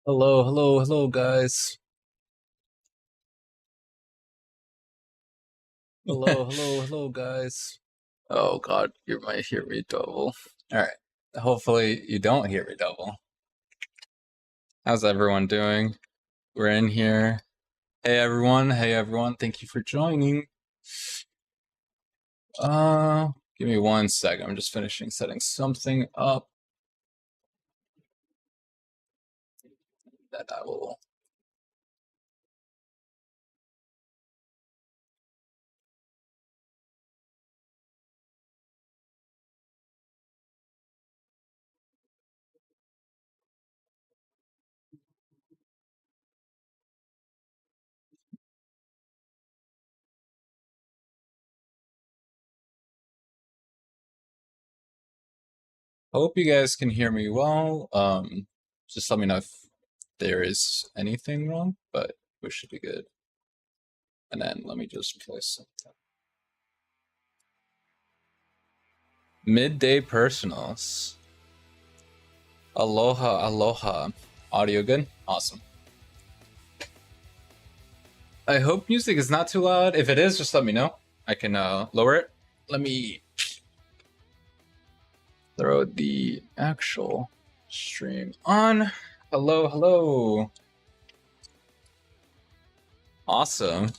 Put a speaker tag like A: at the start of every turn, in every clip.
A: Hello, hello, hello, guys. Hello, hello, hello, guys. Oh God, you might hear me double. All right. Hopefully you don't hear me double. How's everyone doing? We're in here. Hey everyone. Hey everyone. Thank you for joining. Give me 1 second. I'm just finishing setting something up that I will. Hope you guys can hear me well. Just let me know if there is anything wrong, but we should be good. And then let me just play something. Midday personals. Aloha, aloha. Audio good? Awesome. I hope music is not too loud. If it is, just let me know. I can lower it. Let me throw the actual stream on. Hello, hello. Awesome.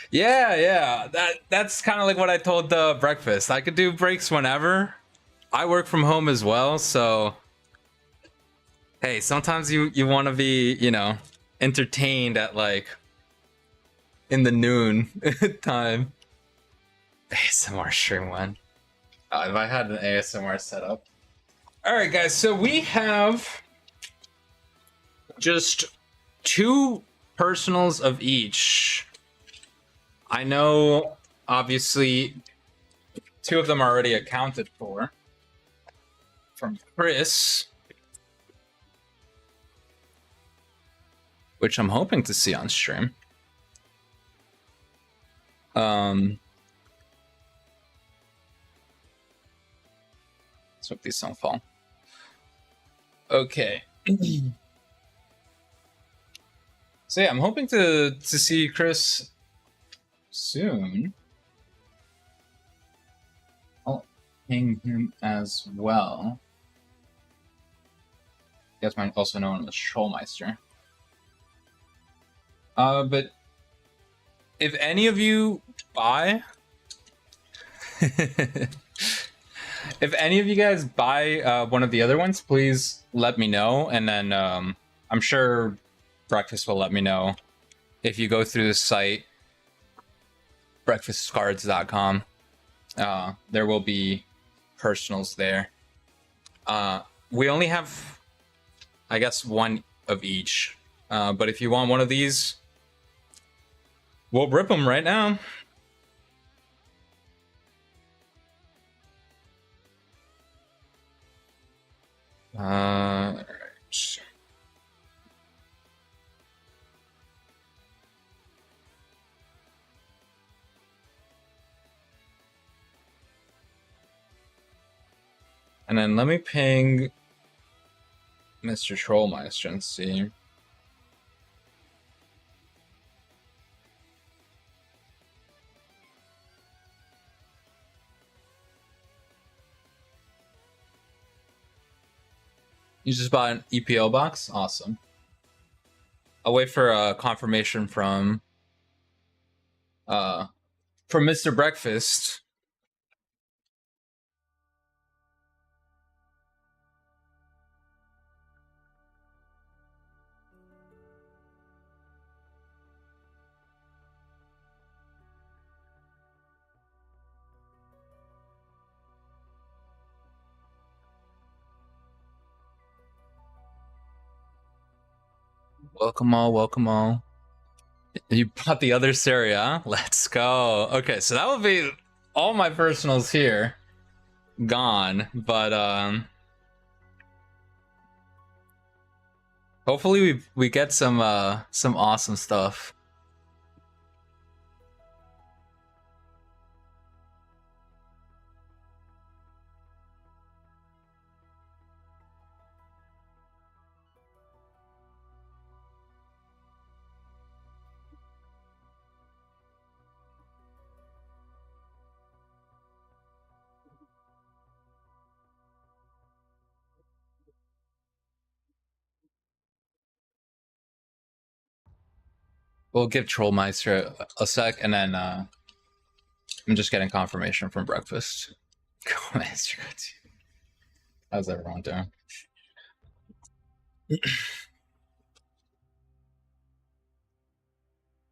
A: Yeah. That's kind of like what I told Breakfast. I could do breaks whenever. I work from home as well, so hey, sometimes you want to be, entertained at like in the noon time. ASMR stream one. If I had an ASMR setup. All right, guys. So we have just two personals of each. I know, obviously, two of them are already accounted for. From Chris, which I'm hoping to see on stream. Let's hope these don't fall. Okay. So yeah, I'm hoping to see Chris soon. I'll ping him as well. You guys might also know him as Trollmeister. But if any of you buy if any of you guys buy one of the other ones, please let me know, and then I'm sure Breakfast will let me know. If you go through the site breakfastcards.com, there will be personals there. We only have, I guess, one of each, but if you want one of these, we'll rip them right now. All right. And then let me ping Mr. Trollmeister and see. You just bought an EPO box? Awesome. I'll wait for a confirmation from Mr. Breakfast. Welcome all, welcome all. You bought the other Syria? Let's go. Okay, so that would be all my personals here gone, but hopefully we get some awesome stuff. We'll give Trollmeister a sec, and then I'm just getting confirmation from breakfast. How's everyone doing?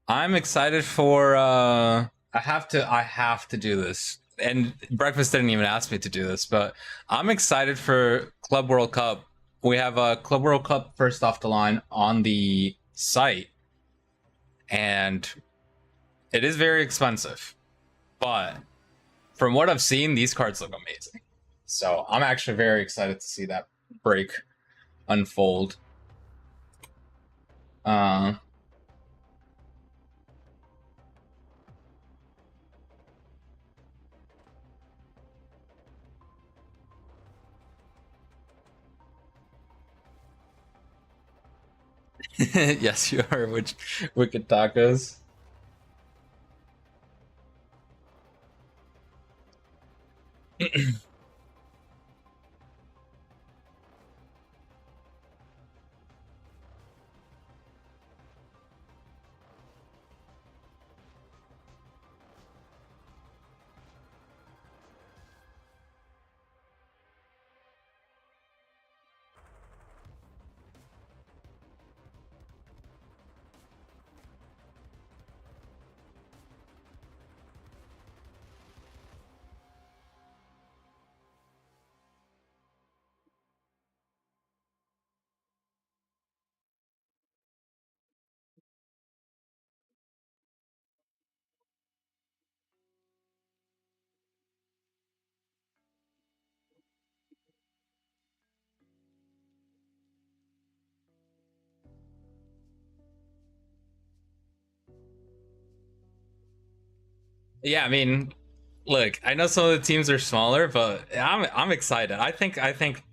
A: I'm excited for I have to do this. And breakfast didn't even ask me to do this, but I'm excited for Club World Cup. We have a Club World Cup first off the line on the site, and it is very expensive. But from what I've seen, these cards look amazing. So I'm actually very excited to see that break unfold. Yes, you are. Which wicked tacos. Yeah, I mean, look, I know some of the teams are smaller, but I'm excited. I think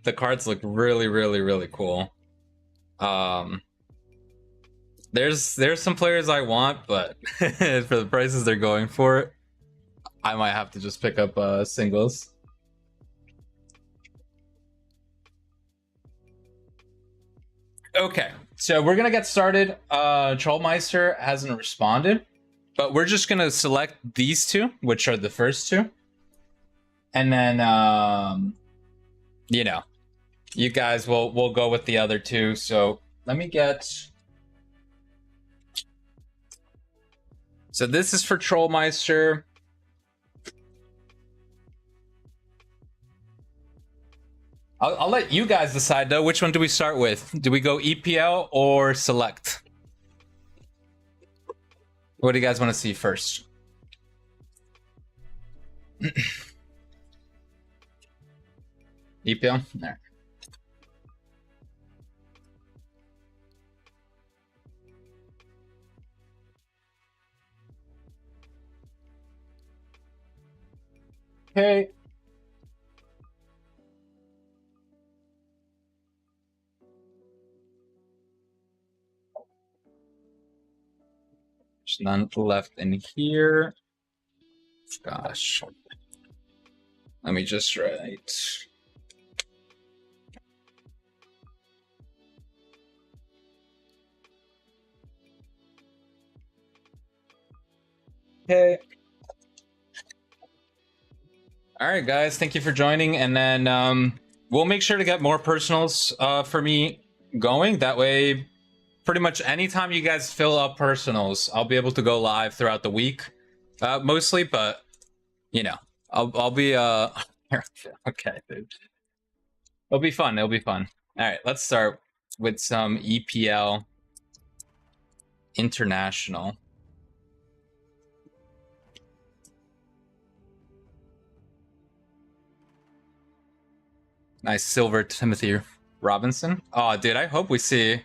A: the cards look really cool. Um, there's some players I want, but for the prices they're going for, I might have to just pick up singles. Okay, so we're gonna get started. Trollmeister hasn't responded, but we're just gonna select these two, which are the first two, and then you know, you guys will go with the other two. So let me get. So this is for Trollmeister. I'll let you guys decide though. Which one do we start with? Do we go EPL or select? What do you guys want to see first? EPL? There. Okay. There's none left in here. Gosh. Let me just write. Okay. All right, guys. Thank you for joining. And then we'll make sure to get more personals for me going. That way, pretty much anytime you guys fill up personals, I'll be able to go live throughout the week, mostly. But you know, I'll be okay, dude. It'll be fun. It'll be fun. All right, let's start with some EPL International. Nice silver Timothy Robinson. Oh, dude, I hope we see.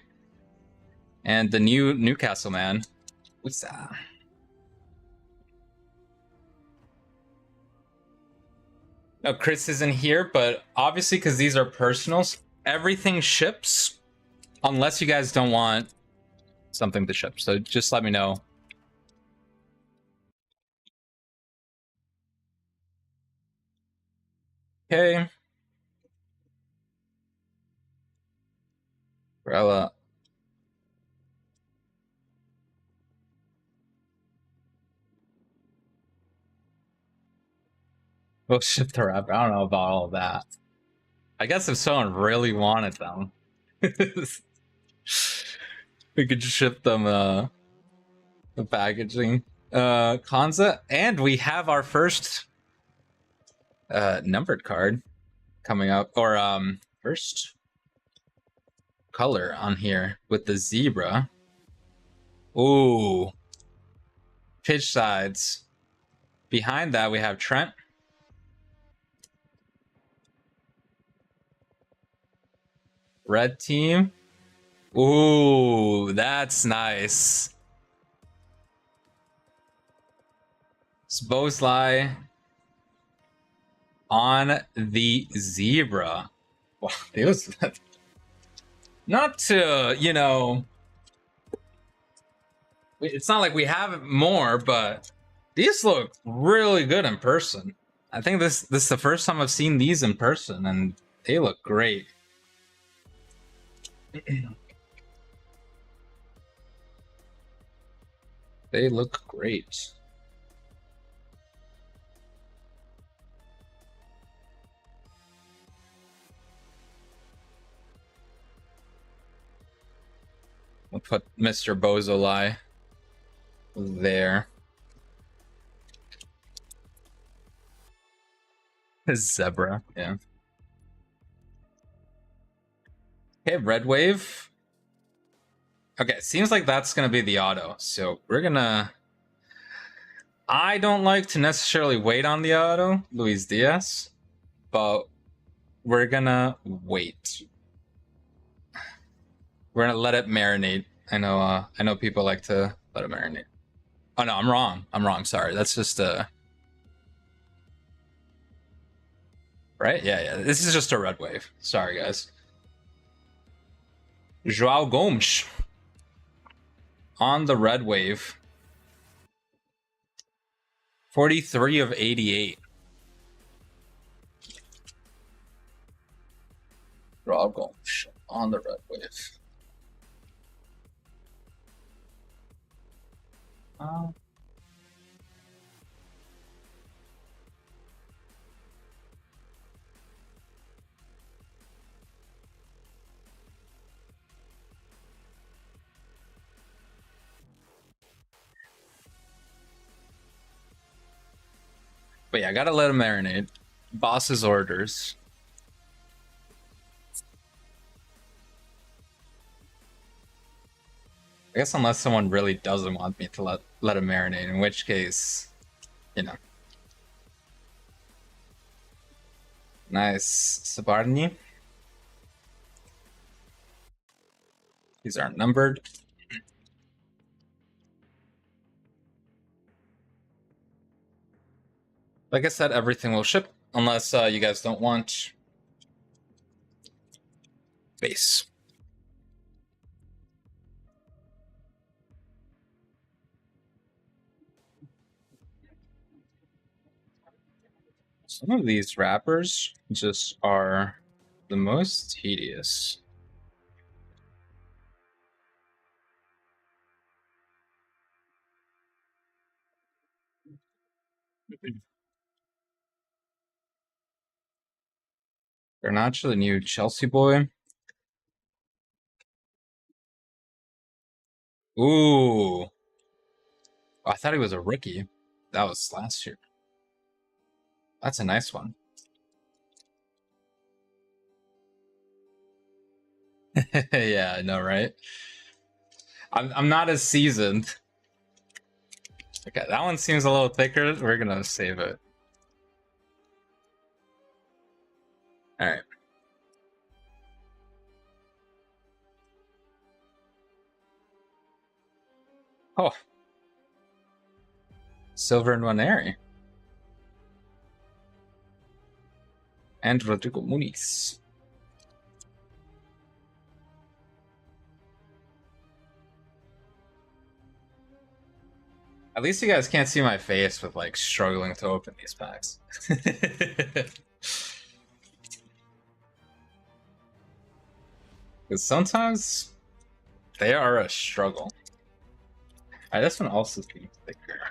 A: And the new Newcastle man. What's that? No, Chris isn't here, but obviously because these are personals, everything ships unless you guys don't want something to ship. So just let me know. Okay. Barella. We'll ship the wrapper. I don't know about all that. I guess if someone really wanted them, we could ship them the packaging. Kanza, and we have our first numbered card coming up, or first color on here with the zebra. Ooh, pitch sides. Behind that we have Trent. Red team. Ooh, that's nice. Szoboszlai on the zebra. Wow, it was not to, you know, it's not like we have more, but these look really good in person. I think this is the first time I've seen these in person, and they look great. They look great. We'll put Mr. Bozolai there. His zebra, yeah. Okay, Red Wave. Okay, seems like that's gonna be the auto. So we're gonna. I don't like to necessarily wait on the auto, Luis Diaz, but we're gonna wait. We're gonna let it marinate. I know people like to let it marinate. Oh no, I'm wrong. I'm wrong. Sorry. That's just right? Yeah. This is just a red wave. Sorry, guys. João Gomes on the red wave. 43 of 88. João Gomes on the red wave. But yeah, I gotta let him marinate. Boss's orders. I guess unless someone really doesn't want me to let him marinate, in which case, you know. Nice. Sabarni. These aren't numbered. Like I said, everything will ship unless you guys don't want base. Some of these wrappers just are the most tedious. Garnacho, the new Chelsea boy. Ooh. Oh, I thought he was a rookie. That was last year. That's a nice one. Yeah, I know, right? I'm not as seasoned. Okay, that one seems a little thicker. We're gonna save it. All right. Oh. Silver and Waneri. And Rodrigo Muniz. At least you guys can't see my face with like struggling to open these packs. Because sometimes they are a struggle. Alright, this one also seems thicker.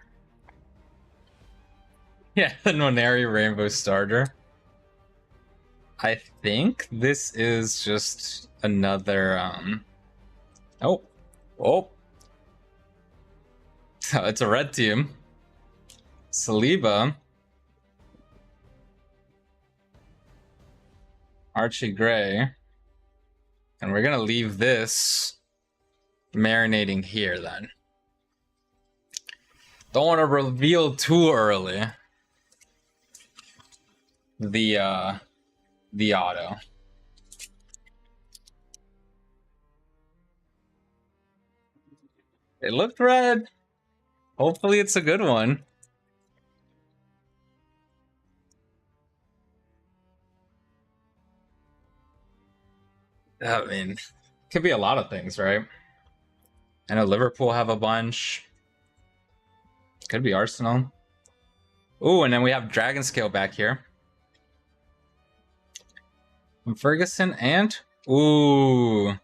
A: Yeah, the Nonary Rainbow Starter. I think this is just another oh. Oh. It's a red team. Saliba. Archie Gray. And we're gonna leave this marinating here then. Don't want to reveal too early the auto. It looked red. Hopefully it's a good one. I mean, could be a lot of things, right? I know Liverpool have a bunch. Could be Arsenal. Ooh, and then we have Dragon Scale back here. From Ferguson and... Ooh.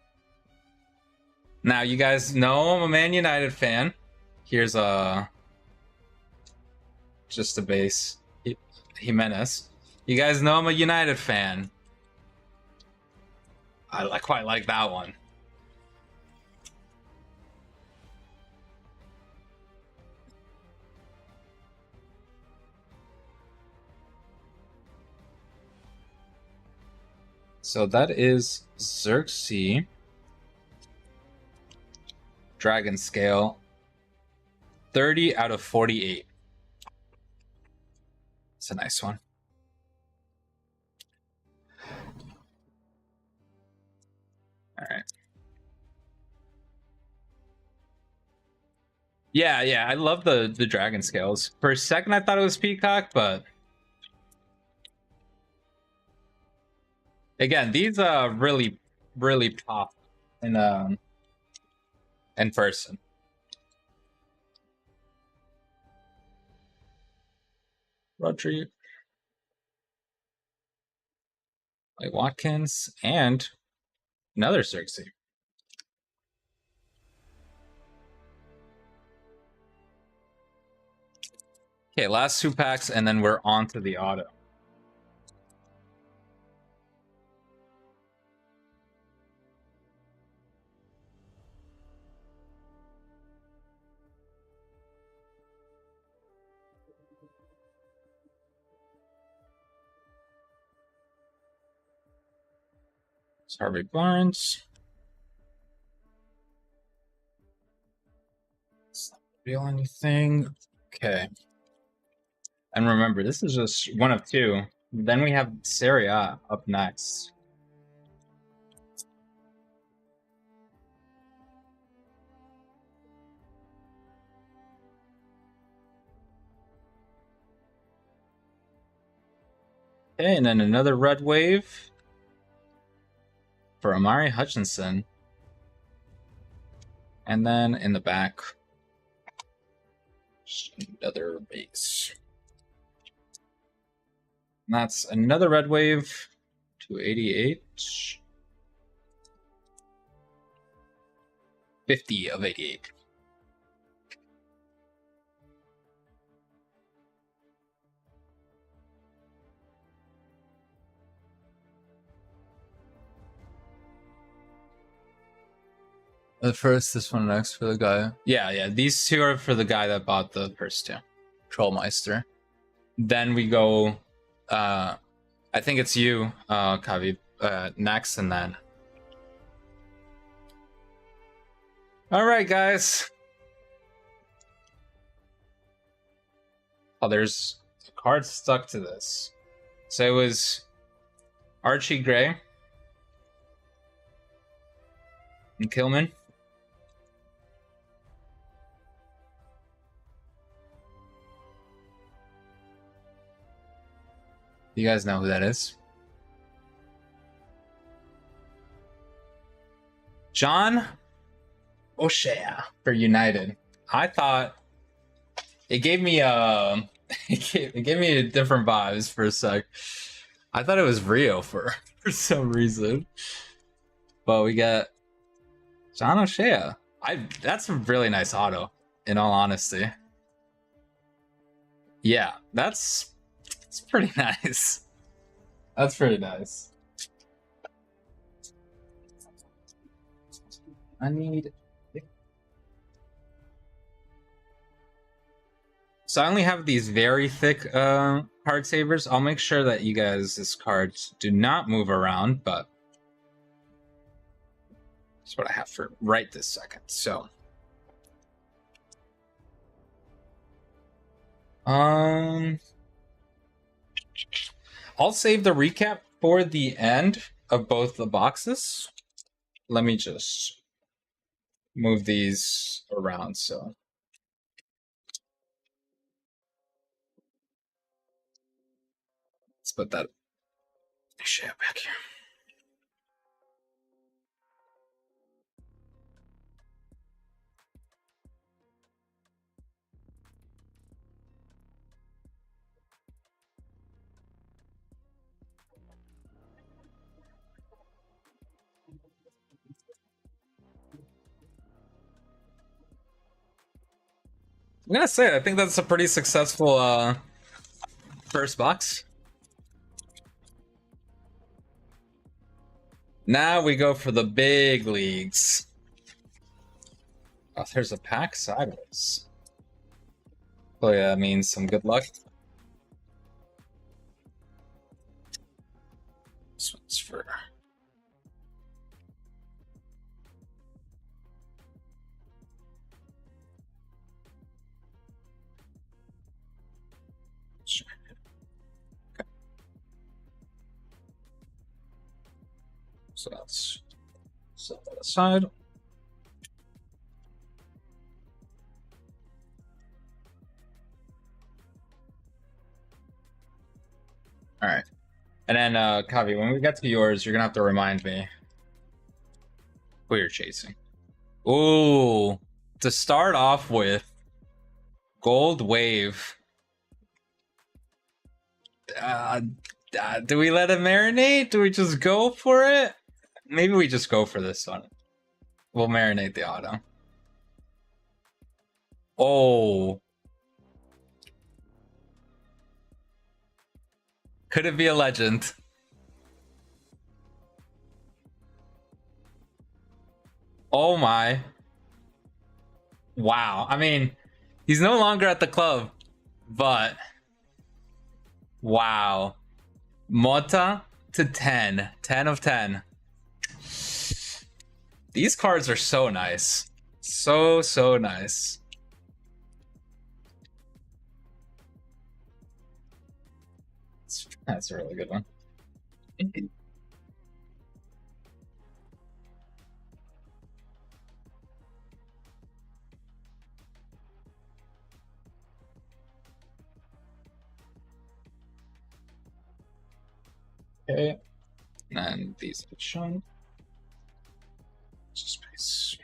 A: Now, you guys know I'm a Man United fan. Here's just a base. Jimenez. You guys know I'm a United fan. I quite like that one. So that is Xerxes. Dragon Scale. 30 out of 48. It's a nice one. All right. Yeah, I love the Dragon Scales. For a second, I thought it was Peacock, but again, these really pop in person. Rodri, like Watkins, and another Xerxes. Okay, last 2 packs, and then we're on to the auto. It's Harvey Barnes. It's not real anything. Okay. And remember, this is just one of 2. Then we have Serie A up next. Okay, and then another red wave for Amari Hutchinson. And then in the back, another base. And that's another red wave to 88. 50 of 88. The first, this one next for the guy. Yeah. These 2 are for the guy that bought the first 2. Trollmeister. Then we go, I think it's you, Kavi, next, and then. Alright, guys. Oh, there's a card stuck to this. So it was Archie Gray and Kilman. You guys know who that is? John O'Shea for United. I thought it gave me it gave me a different vibes for a sec. I thought it was Rio for some reason. But we got John O'Shea. That's a really nice auto, in all honesty. Yeah, that's pretty nice. That's pretty nice. I need. So I only have these very thick card savers. I'll make sure that you guys' cards do not move around, but that's what I have for right this second. So I'll save the recap for the end of both the boxes. Let me just move these around. So let's put that shit back here. I'm gonna say I think that's a pretty successful first box. Now we go for the big leagues. Oh, there's a pack sideways. Oh yeah, that means some good luck. This one's for... Sure. Okay. So that's set that aside. All right. And then, Kavi, when we get to yours, you're gonna have to remind me who you're chasing. Ooh, to start off with, Gold Wave. Do we let it marinate? Do we just go for it? Maybe we just go for this one. We'll marinate the auto. Oh. Could it be a legend? Oh my. Wow. I mean, he's no longer at the club, but wow. Mota to 10. 10 of 10. These cards are so nice. So nice. That's a really good one. Okay. And these get shown. Space.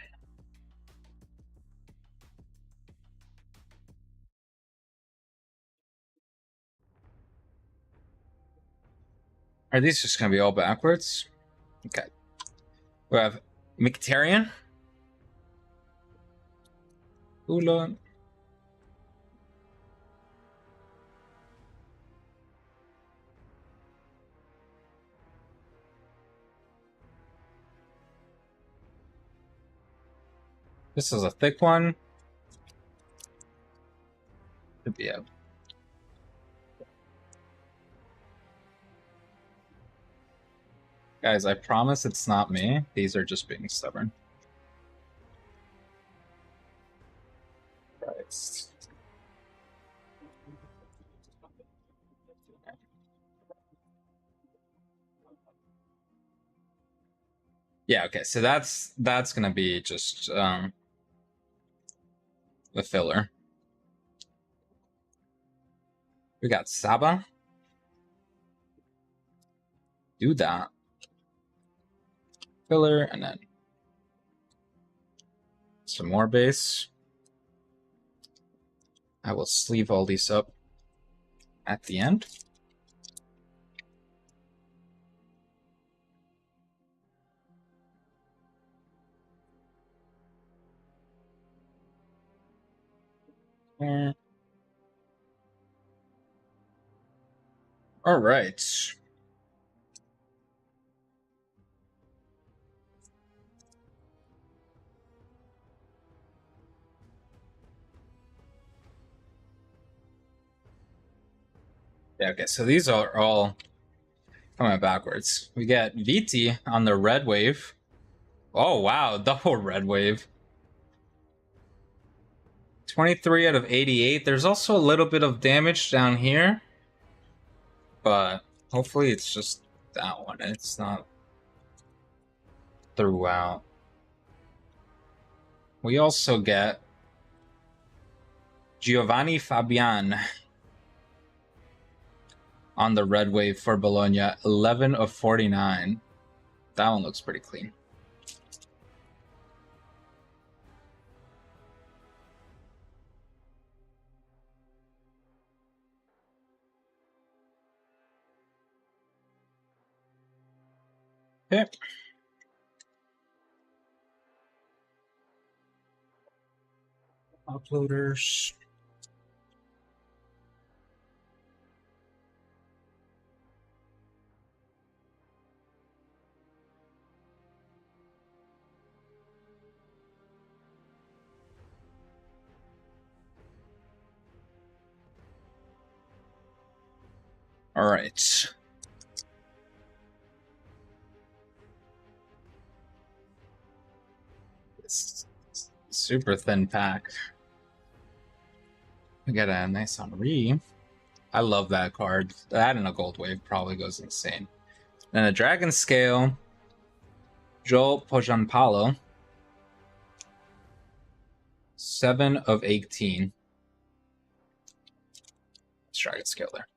A: Are these just gonna be all backwards? Okay. We have Mkhitaryan. Ula. This is a thick one. Could be a... Guys, I promise it's not me. These are just being stubborn. Christ. Yeah, okay, so that's gonna be just the filler. We got Saba. Do that. Filler, and then some more base. I will sleeve all these up at the end. All right. Yeah, okay, so these are all coming backwards. We get VT on the red wave. Oh, wow, double red wave. 23 out of 88. There's also a little bit of damage down here, but hopefully it's just that one. It's not throughout. We also get Giovanni Fabian on the red wave for Bologna, 11 of 49. That one looks pretty clean. Okay. Uploaders. All right. It's super thin pack. We got a nice Henri. I love that card. That and a gold wave probably goes insane. Then a dragon scale. Joel Pojanpalo. 7 of 18. Let's dragon scale there.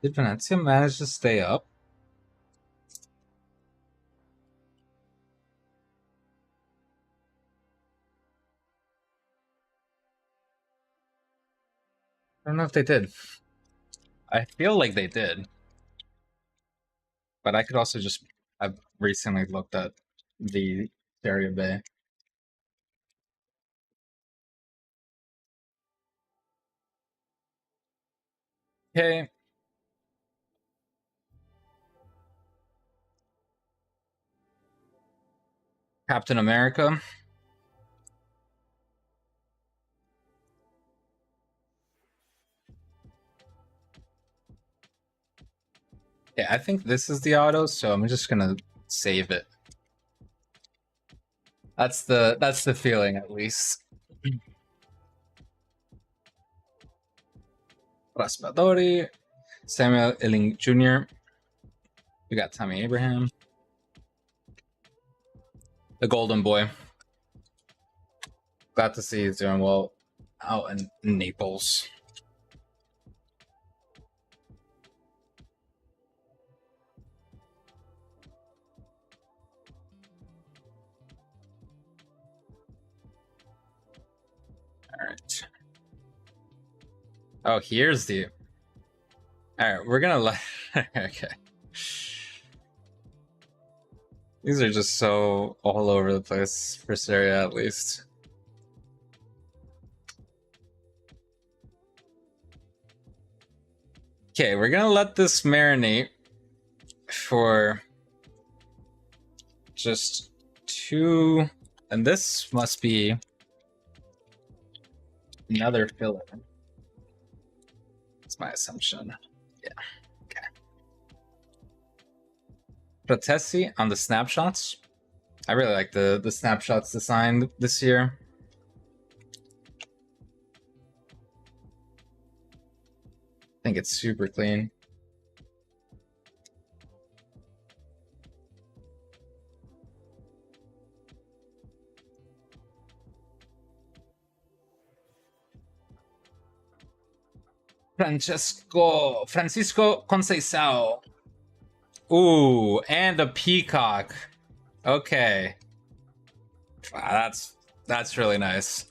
A: Did Venezia manage to stay up? I don't know if they did. I feel like they did. But I could also just... I've recently looked at the Serie B. Okay. Captain America. Yeah, I think this is the auto, so I'm just gonna save it. That's the feeling, at least. Raspadori, Samuel Illing Jr. We got Tommy Abraham. The Golden Boy. Glad to see he's doing well out in Naples. All right. Oh, here's the... All right, we're gonna let... Okay. These are just so all over the place for Syria, at least. Okay, we're gonna let this marinate for just 2, and this must be another filler. That's my assumption. Yeah. Okay. Protesi on the snapshots. I really like the snapshots design this year. I think it's super clean. Francisco Conceição. Ooh, and a peacock. Okay. Wow, that's really nice.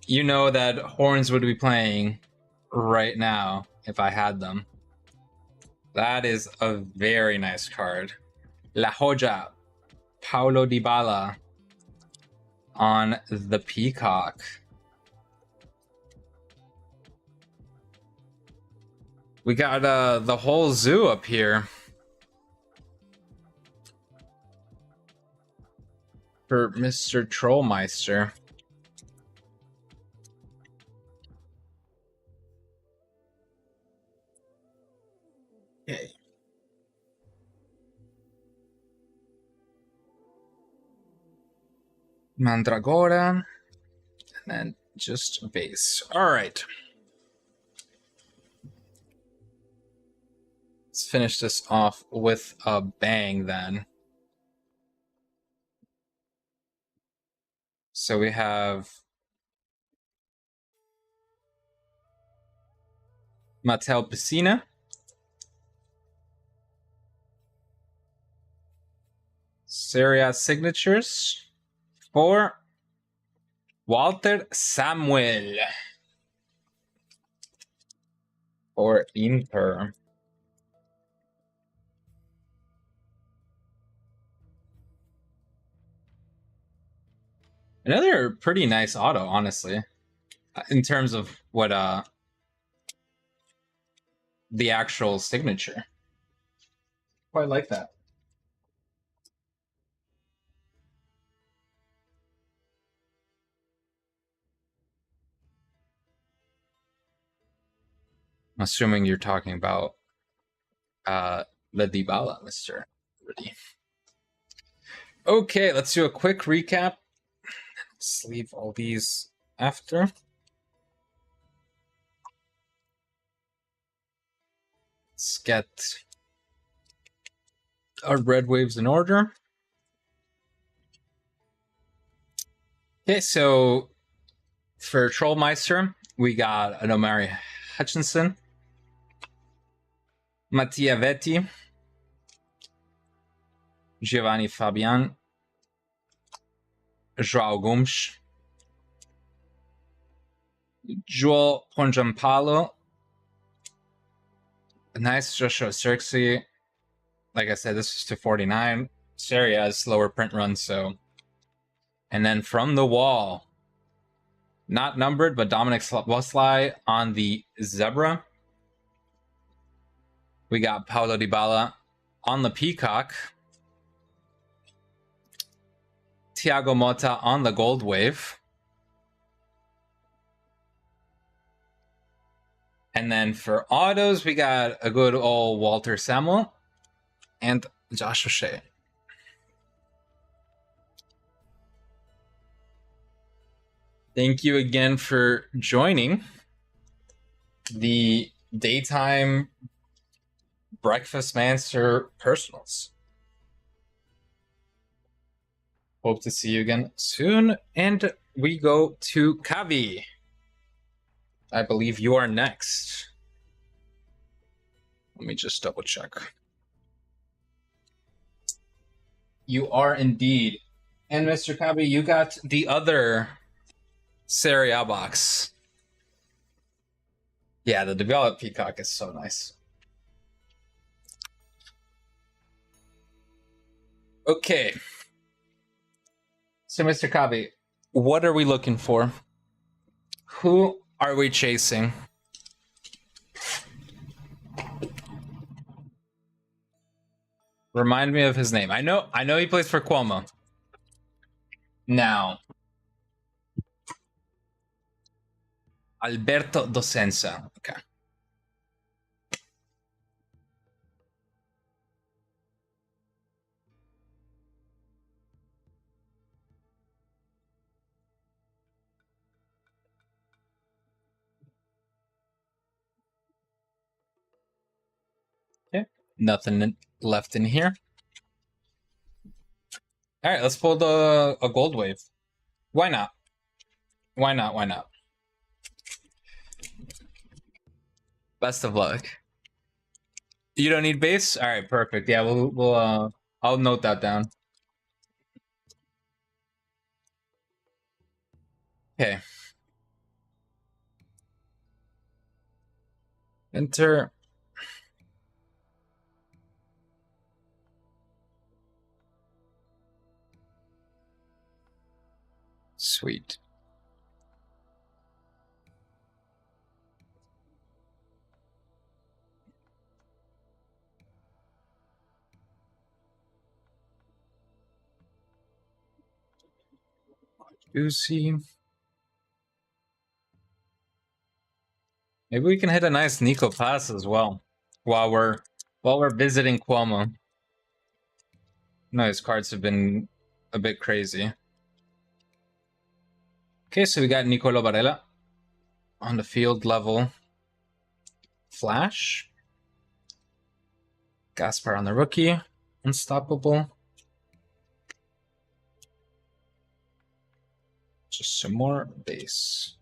A: You know that horns would be playing right now if I had them. That is a very nice card. La Joya, Paulo Dybala on the Peacock. We got the whole zoo up here for Mr. Trollmeister. Okay. Mandragora, and then just base. All right. Let's finish this off with a bang then. So we have Mattel Piscina, Seria Signatures for Walter Samuel for Inter. Another pretty nice auto, honestly, in terms of what the actual signature. Quite like that. I'm assuming you're talking about the Dybala, Mr. Rudy. Okay, let's do a quick recap. Let's leave all these after. Let's get our red waves in order. Okay, so for Trollmeister, we got an Omari Hutchinson, Mattia Vetti, Giovanni Fabian, João Gomes, Joel Ponjampalo, nice Joshua Xerxes. Like I said, this is to 49. Seria has slower print run, so. And then from the wall, not numbered, but Dominic Szoboszlai on the Zebra. We got Paulo Dybala on the Peacock. Thiago Motta on the Gold Wave. And then for autos, we got a good old Walter Samuel and Josh O'Shea. Thank you again for joining the daytime breakfast Manster personals. Hope to see you again soon. And we go to Kavi. I believe you are next. Let me just double check. You are indeed. And Mr. Kavi, you got the other Serie A box. Yeah, the developed Peacock is so nice. Okay. So, Mr. Kavi, what are we looking for? Who are we chasing? Remind me of his name. I know he plays for Cuomo. Now, Alberto Dosenza. Okay. Okay. Nothing left in here. All right, let's pull a gold wave. Why not? Why not? Why not? Best of luck. You don't need base? All right, perfect. Yeah, we'll I'll note that down. Okay. Enter. Sweet. Juicy. Maybe we can hit a nice Nico pass as well while we're visiting Cuomo. No, his cards have been a bit crazy. Okay, so we got Nicolo Varela on the field level. Flash. Gaspar on the rookie. Unstoppable. Just some more base.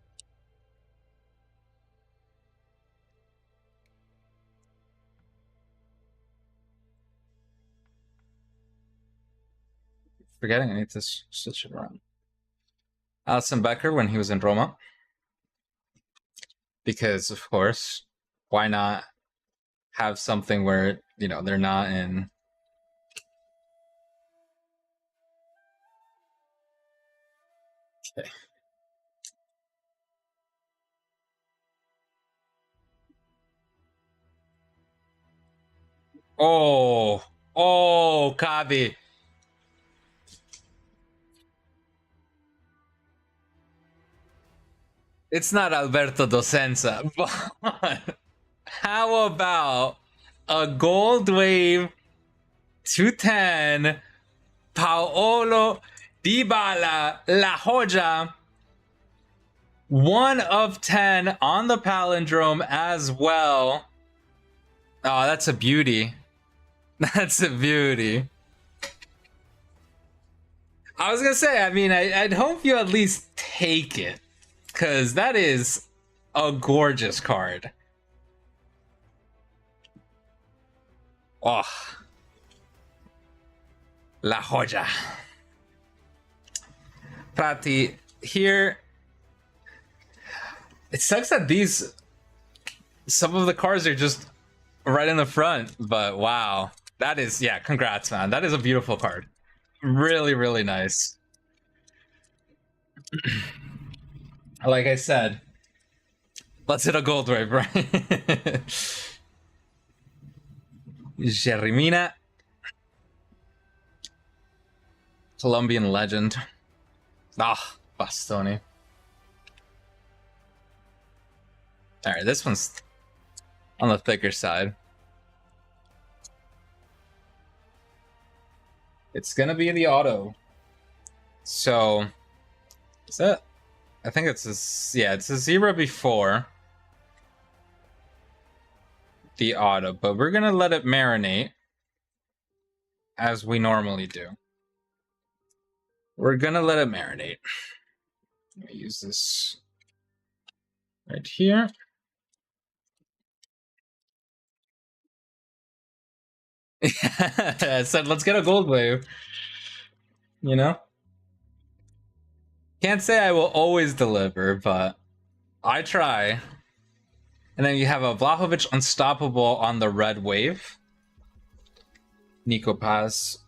A: Forgetting I need to switch it around. Alison Becker when he was in Roma. Because, of course, why not have something where, you know, they're not in... Okay. Oh, Kabi. It's not Alberto Dosenza, but how about a gold wave 210 Paolo Dybala La Joya 1 of 10 on the palindrome as well. Oh, that's a beauty. That's a beauty. I was gonna say, I mean, I'd hope you at least take it, because that is a gorgeous card. Oh, La Joya. Prati, here, it sucks that some of the cards are just right in the front, but wow. That is, yeah, congrats, man. That is a beautiful card. Really, really nice. Like I said, let's hit a gold wave, right? Jeremina. Colombian legend. Ah, Bastoni. Alright, this one's on the thicker side. It's gonna be the auto. So, is that? I think it's it's a 0 before the auto, but we're gonna let it marinate as we normally do. We're gonna let it marinate. Let me use this right here. I said, let's get a gold wave. You know? Can't say I will always deliver, but I try. And then you have a Vlahovic Unstoppable on the red wave. Nico Paz,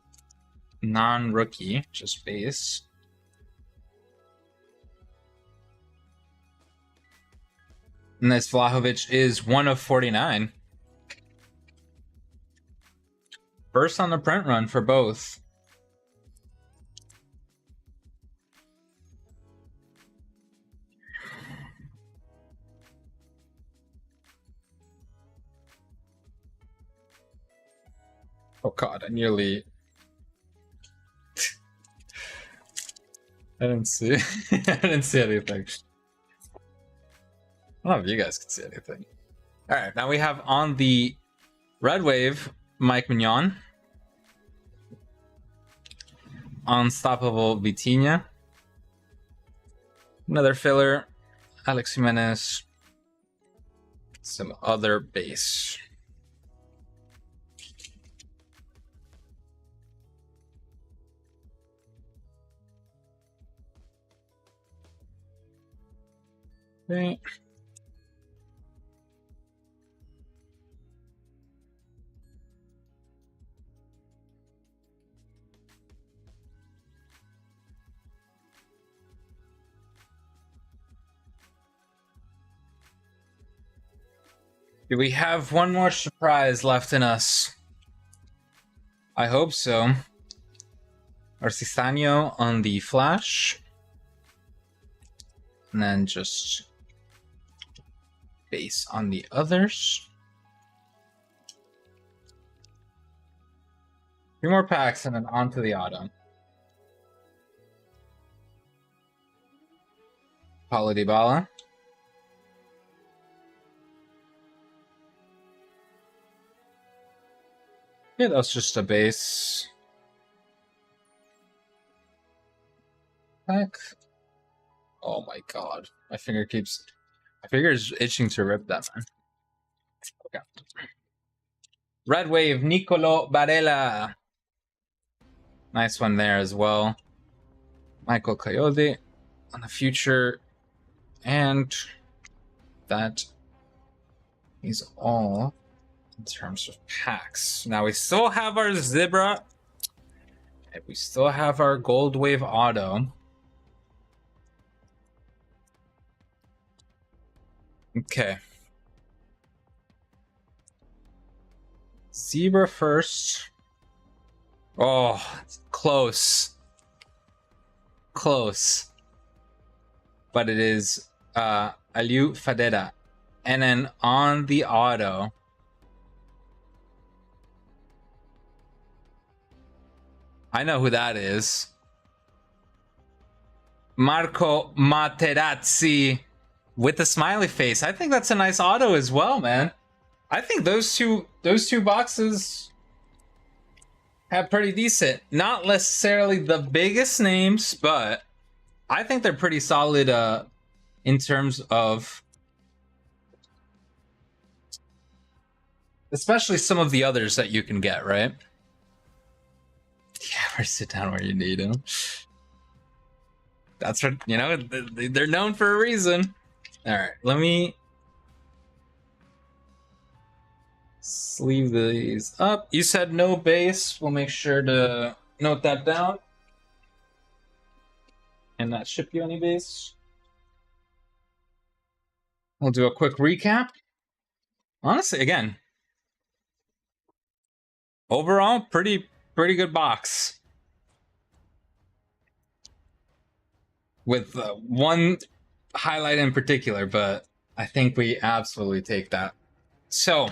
A: non-rookie, just base. And this Vlahovic is 1 of 49. First on the print run for both. Oh god, I nearly... I didn't see... I didn't see anything. I don't know if you guys can see anything. Alright, now we have on the red wave, Mike Mignon. Unstoppable Vitinha. Another filler, Alex Jimenez. Some other base. Okay. Do we have one more surprise left in us? I hope so. Arcisanio on the flash. And then just base on the others. 3 more packs and then on to the auto. Paulo Dybala. Yeah, that's just a base pack. Oh my god. My finger is itching to rip that, man. Okay. Red Wave, Nicolo Barella. Nice one there as well. Michael Coyote on the future. And that is all in terms of packs. Now we still have our Zebra. And we still have our Gold Wave Auto. Okay. Zebra first. Oh, close. Close. But it is Aliou Fadera. And then on the auto, I know who that is. Marco Materazzi with the smiley face. I think that's a nice auto as well, man. I think those two boxes have pretty decent. Not necessarily the biggest names, but I think they're pretty solid in terms of especially some of the others that you can get, right? Yeah, or sit down where you need them. That's what, you know, they're known for a reason. All right, let me sleeve these up. You said no base. We'll make sure to note that down and not ship you any base. We'll do a quick recap. Honestly, again, overall, pretty good box. With one highlight in particular, but I think we absolutely take that. So,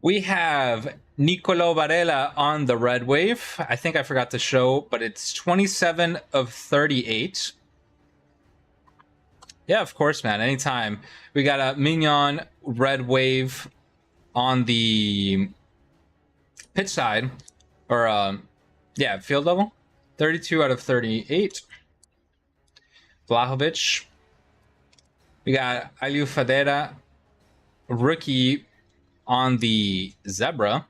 A: we have Nicolo Barella on the Red Wave. I think I forgot to show, but it's 27 of 38. Yeah, of course, man. Anytime. We got a Mignon Red Wave on the pitch side. Or, yeah, field level. 32 out of 38. Vlahovic. We got Aliou Fadera, rookie on the Zebra.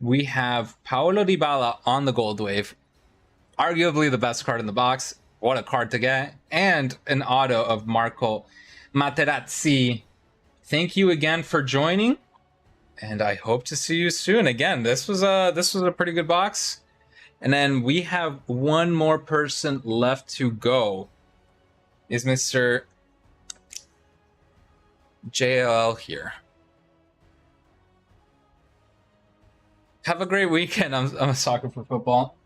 A: We have Paulo Dybala on the Gold Wave. Arguably the best card in the box. What a card to get. And an auto of Marco Materazzi. Thank you again for joining. And I hope to see you soon. Again, this was a pretty good box. And then we have one more person left to go. Is Mr. JLL here. Have a great weekend. I'm a soccer for football.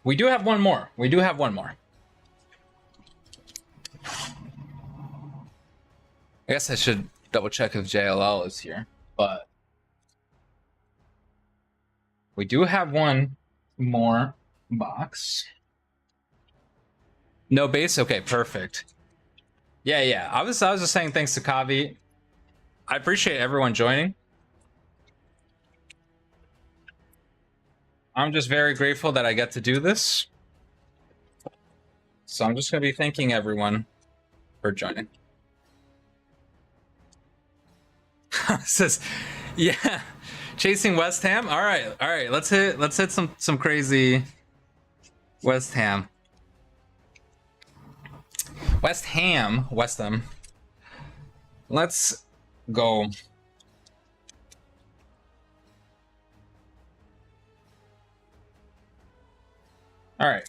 A: We do have one more. I guess I should double check if JLL is here, but we do have one more box. No base? Okay, perfect. Yeah. I was just saying thanks to Kavi. I appreciate everyone joining. I'm just very grateful that I get to do this. So I'm just going to be thanking everyone for joining. Says, yeah, chasing West Ham. All right. Let's hit some crazy West Ham. West Ham. Let's go. All right.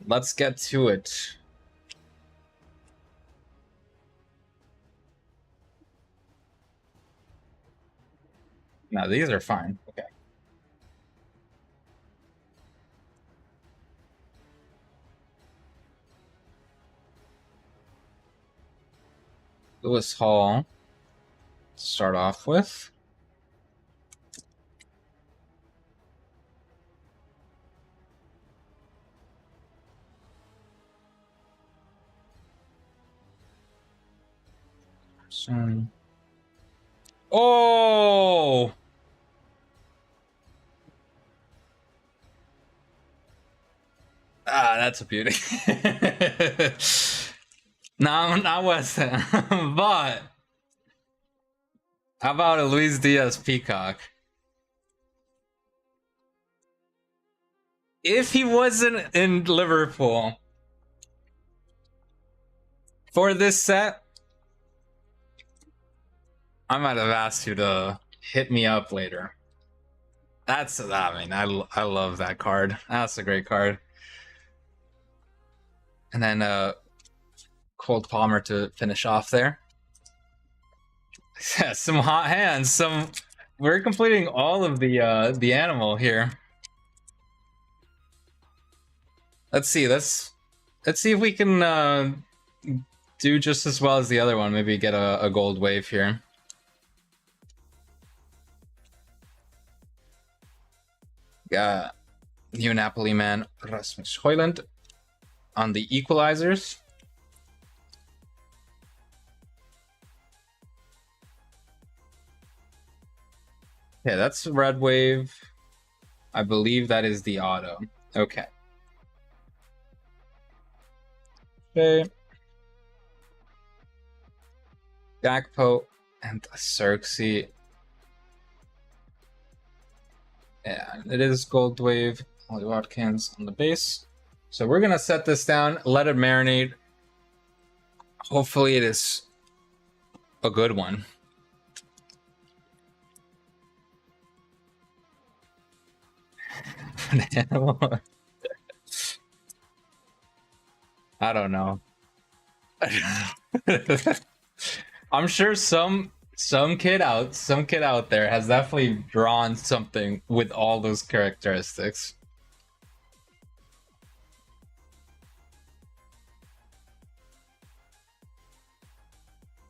A: let's get to it. No, these are fine. Okay. Lewis Hall to start off with. Oh! Ah, that's a beauty. No, not West Ham, but how about a Luis Diaz Peacock? If he wasn't in Liverpool for this set, I might have asked you to hit me up later. That's, I mean, I love that card. That's a great card. And then Cold Palmer to finish off there. Yeah, some hot hands. Some we're completing all of the animal here. Let's see. Let's see if we can do just as well as the other one. Maybe get a gold wave here. Got new Napoli man Rasmus Højlund on the equalizers. Yeah, that's red wave. I believe that is the auto. Okay. Okay. Gakpo and Xerxes. Yeah, it is gold wave. Ollie Watkins on the base. So we're gonna set this down, let it marinate. Hopefully it is a good one. I don't know. I'm sure some kid out there has definitely drawn something with all those characteristics.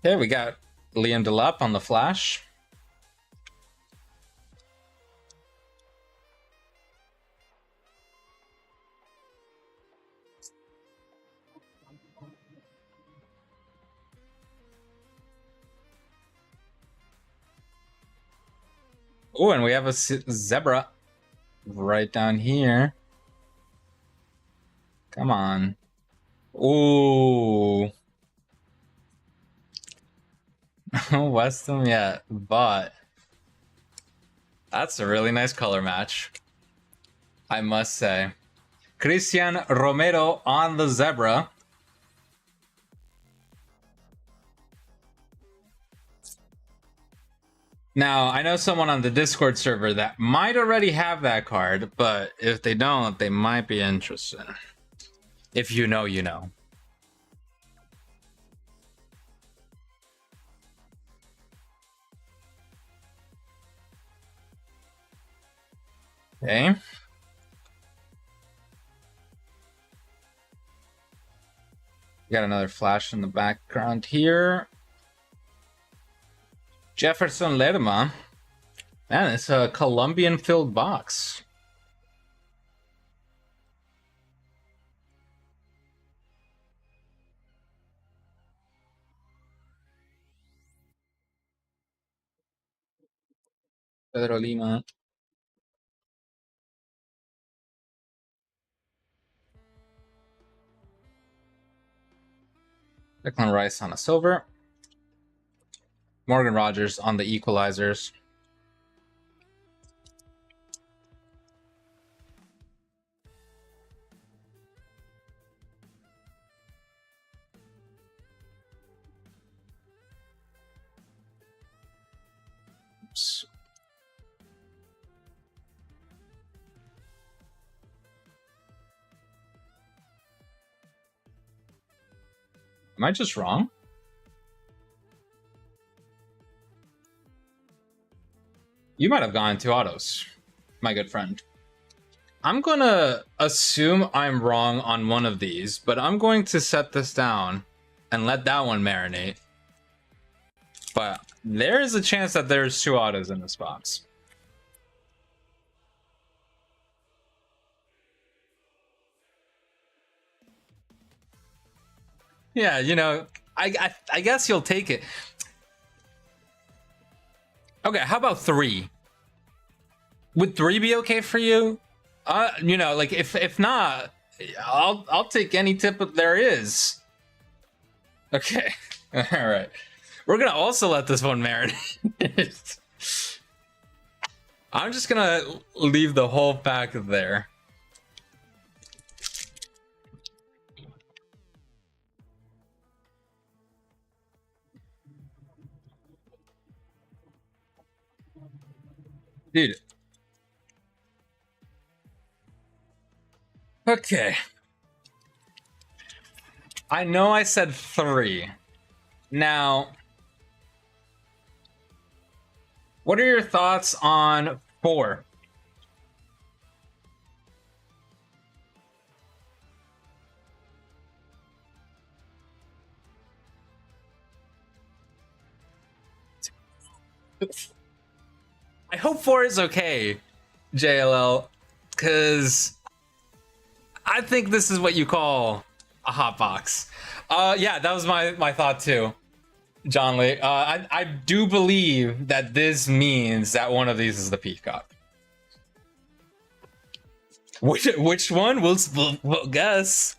A: Okay, we got Liam Delap on the flash. Oh, and we have a zebra right down here. Come on. Ooh. West Ham yet, but that's a really nice color match, I must say. Christian Romero on the zebra. Now, I know someone on the Discord server that might already have that card, but if they don't, they might be interested. If you know, you know. Okay. We got another flash in the background here. Jefferson Lerma. Man, it's a Colombian filled box. Pedro Lima. Declan Rice on a silver. Morgan Rogers on the equalizers. Oops. Am I just wrong? You might have gone 2 autos, my good friend. I'm gonna assume I'm wrong on one of these, but I'm going to set this down and let that one marinate. But there is a chance that there's 2 autos in this box. Yeah, you know, I guess you'll take it. Okay, how about 3? Would 3 be okay for you? You know, like if not, I'll take any tip there is. Okay, all right. We're gonna also let this one marinate. I'm just gonna leave the whole pack there. Dude. Okay. I know I said 3. Now, what are your thoughts on 4? I hope 4 is okay, JLL, because I think this is what you call a hot box. Yeah, that was my thought too, John Lee. I do believe that this means that one of these is the Peacock. Which one? We'll guess.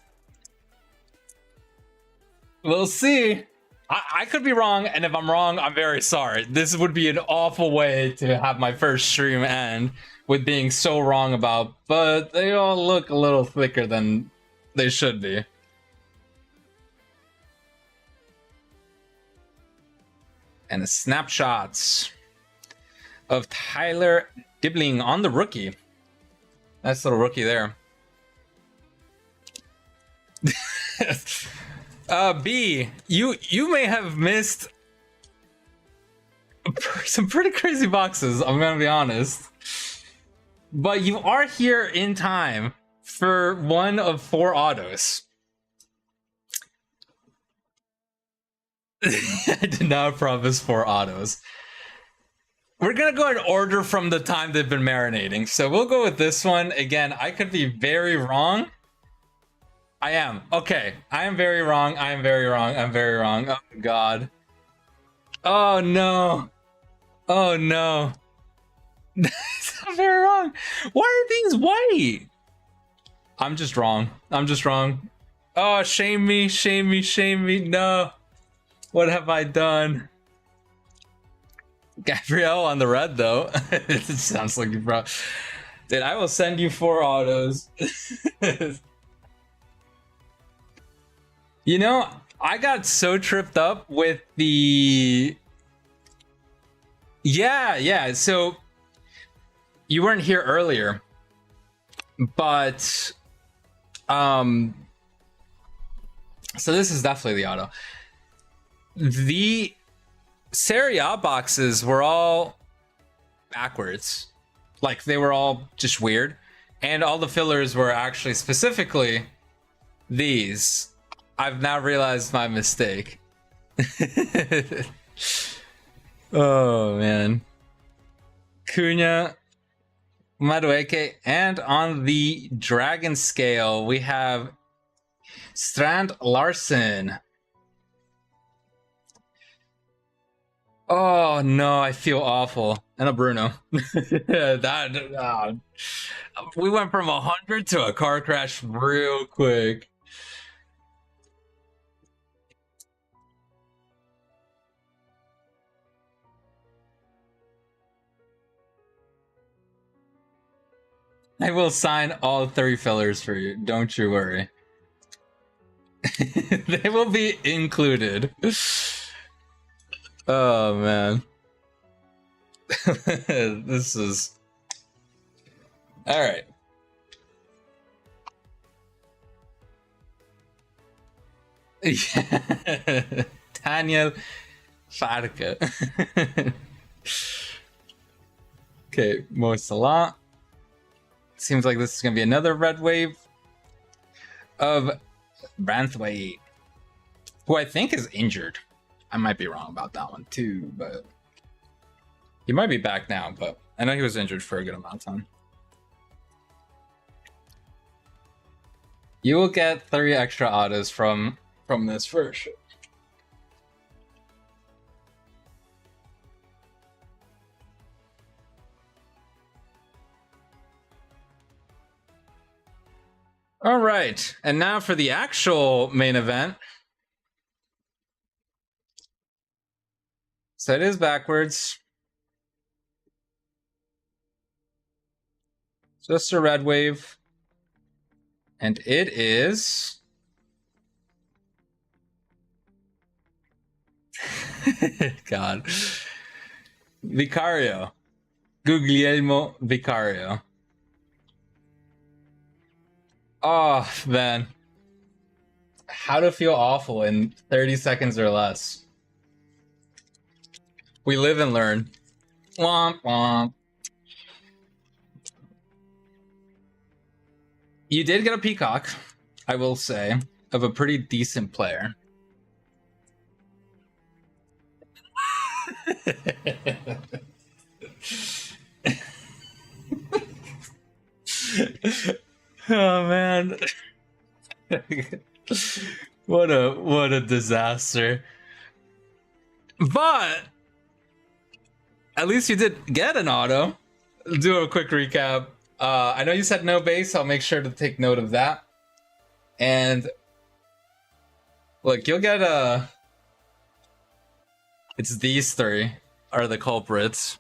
A: We'll see. I could be wrong, and if I'm wrong, I'm very sorry. This would be an awful way to have my first stream end with being so wrong about, but they all look a little thicker than they should be. And the snapshots of Tyler Dibbling on the rookie. Nice little rookie there. B, you may have missed some pretty crazy boxes, I'm gonna be honest. But you are here in time for one of 4 autos. I did not promise 4 autos. We're gonna go in order from the time they've been marinating. So we'll go with this one. Again, I could be very wrong. I am. Okay. I am very wrong. I am very wrong. I'm very wrong. Oh, God. Oh, no. Oh, no. I'm very wrong. Why are these white? I'm just wrong. I'm just wrong. Oh, shame me. Shame me. Shame me. No. What have I done? Gabrielle on the red, though. It sounds like you brought... Dude, I will send you 4 autos. You know, I got so tripped up with the... Yeah, so you weren't here earlier, but so this is definitely the auto. The Serie A boxes were all backwards, like they were all just weird, and all the fillers were actually specifically these. I've now realized my mistake. Oh, man. Cunha, Madueke, and on the dragon scale, we have Strand Larsen. Oh, no, I feel awful. And a Bruno. We went from 100 to a car crash real quick. I will sign all 3 fillers for you. Don't you worry. They will be included. Oh, man. This is... Alright. Daniel Farke. Okay, Mo Salah. Seems like this is going to be another red wave of Branthwaite, who I think is injured. I might be wrong about that one too, but he might be back now, but I know he was injured for a good amount of time. You will get 3 extra autos from this for sure. All right, and now for the actual main event. So it is backwards. Just a red wave. And it is... God. Vicario. Guglielmo Vicario. Oh, man. How to feel awful in 30 seconds or less. We live and learn. Womp womp. You did get a peacock, I will say, of a pretty decent player. Oh man. What a disaster. But at least you did get an auto. Do a quick recap. I know you said no base. I'll make sure to take note of that. And look, you'll get it's these 3 are the culprits.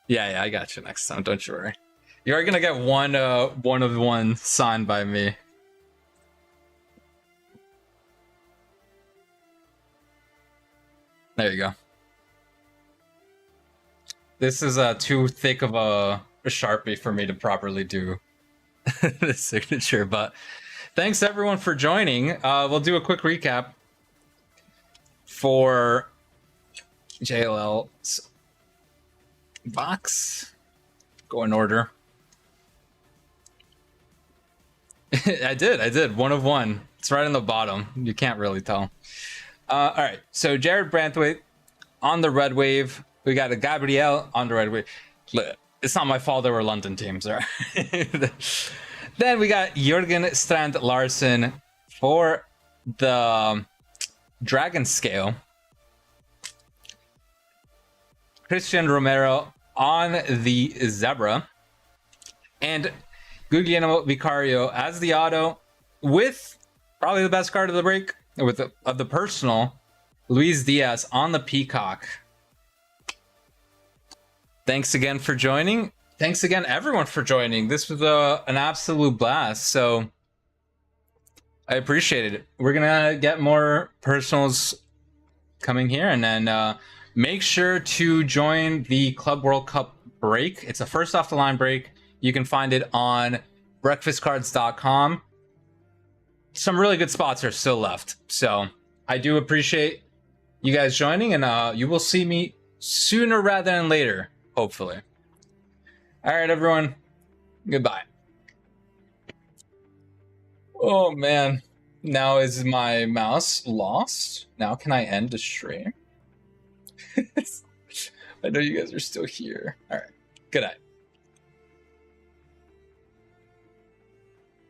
A: Yeah, I got you next time. Don't you worry. You are gonna get one of one signed by me. There you go. This is too thick of a Sharpie for me to properly do the signature, but thanks everyone for joining. We'll do a quick recap for JLL's box. Go in order. I did. 1 of 1. It's right on the bottom. You can't really tell. All right. So Jared Branthwaite on the red wave. We got a Gabriel on the red wave. It's not my fault there were London teams, right? Then we got Jürgen Strand Larsen for the Dragon Scale. Christian Romero on the Zebra. And Guglielmo Vicario as the auto with probably the best card of the break, of the personal, Luis Diaz on the Peacock. Thanks again for joining. Thanks again, everyone, for joining. This was an absolute blast, so I appreciate it. We're gonna get more personals coming here, and then make sure to join the Club World Cup break. It's a first off the line break. You can find it on breakfastcards.com. Some really good spots are still left, so I do appreciate you guys joining, and you will see me sooner rather than later, hopefully. All right, everyone. Goodbye. Oh, man. Now is my mouse lost? Now can I end the stream? I know you guys are still here. All right. Good night.